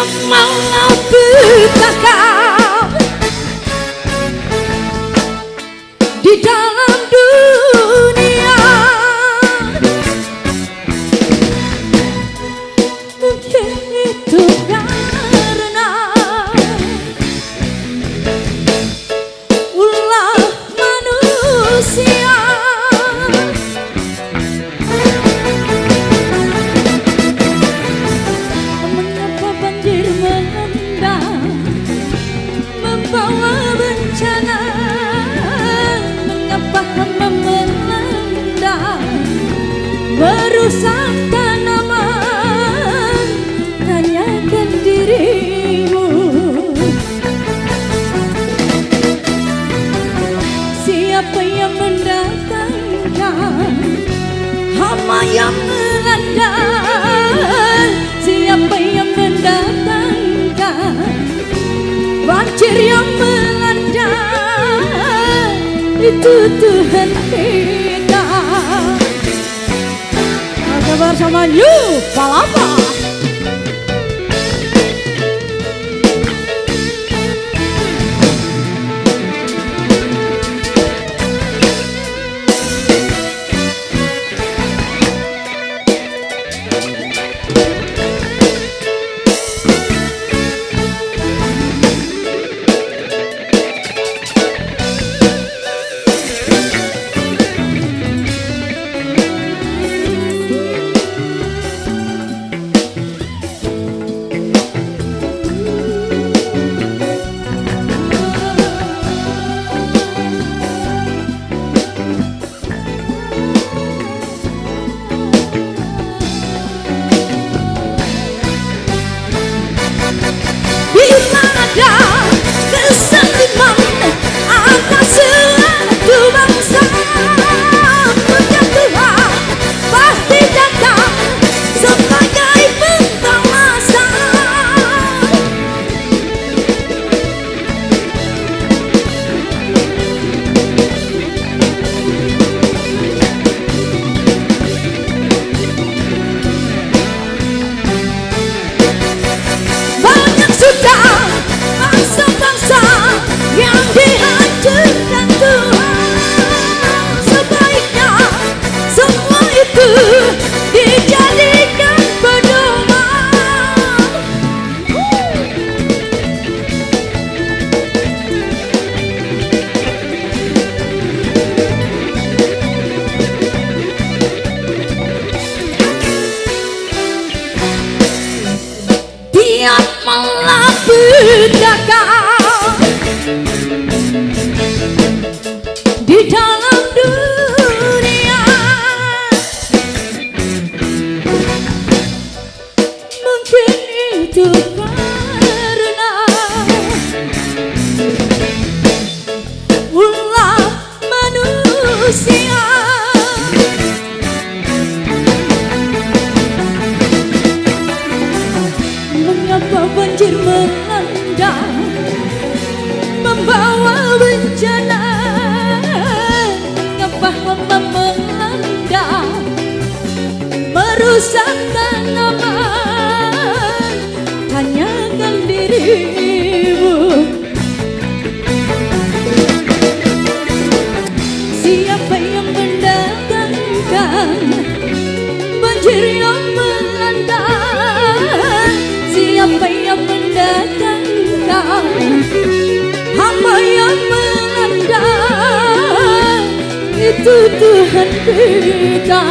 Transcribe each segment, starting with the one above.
Tiap malapetaka di dalam dunia, mungkin itu karena ulah manusia. Mengapa banjir melanda, membawa bencana? Mengapa hama melanda, merusak tanaman? Tanyakan dirimu, siapa yang mendatangkan hama yang melanda? Siapa yang mendatangkan banjir yang melanda? Itu Tuhan kita. Apa bersama you, PALAPA. Bila ada keseniman atas suatu bangsa, puja Tuhan pasti datang sebagai pembalasan. Banyak sudah bangsa-bangsa yang dihancurkan Tuhan. Sebaiknya semua itu dijadikan pedoman. Tiap malapetaka di dalam dunia, mungkin itu karena ulah manusia. Mengapa banjir melanda, membawa bencana? Mengapa hama melanda, merusak tanaman? Tanyakan dirimu, siapa yang mendatangkan banjir yang melanda? Siapa yang mendatangkan hama yang melanda? Itu Tuhan kita.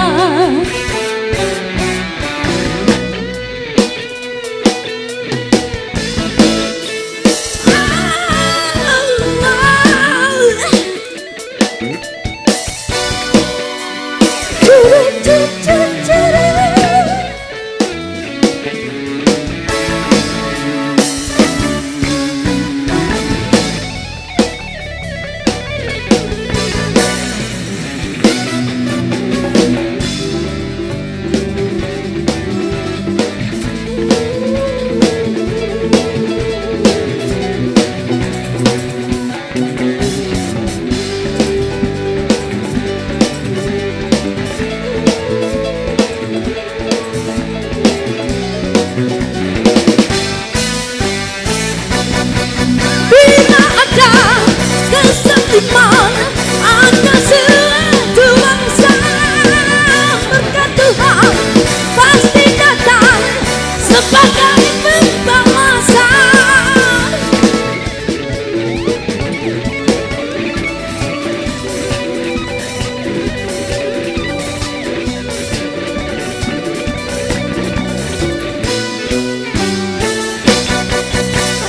kali pembalasan.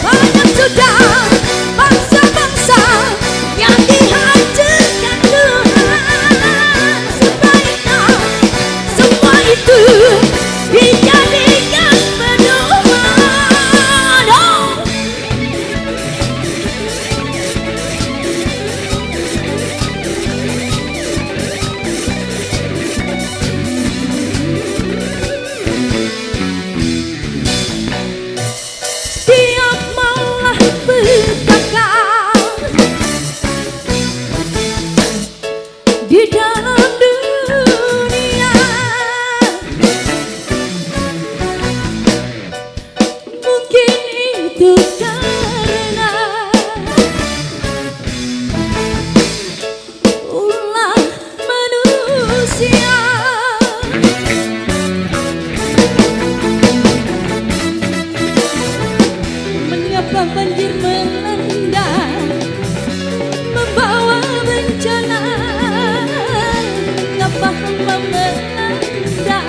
Banyak sudah bangsa-bangsa yang dihancurkan Tuhan. Sebaiknya semua itu dijadikan pedoman. Oh. Tiap malapetaka di dalam dunia, mungkin itu karena ulah manusia. Mengapa banjir melanda, membawa bencana? Mengapa hama melanda,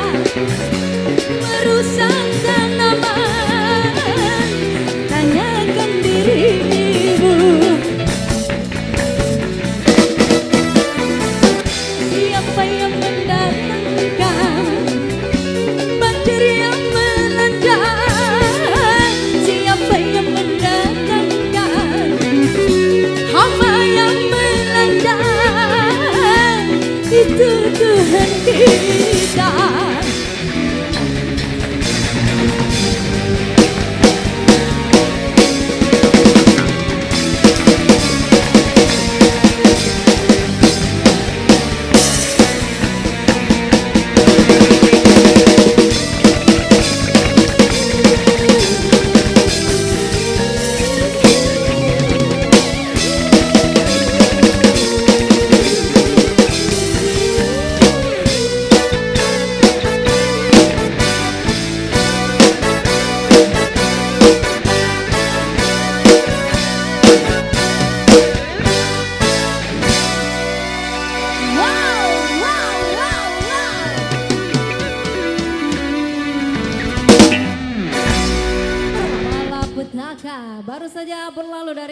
merusak tanaman? Tanyakan dirimu, siapa yang mendatangkan banjir yang melanda? Siapa yang mendatangkan hama yang melanda? Itu Tuhan kita. Malapetaka. Baru saja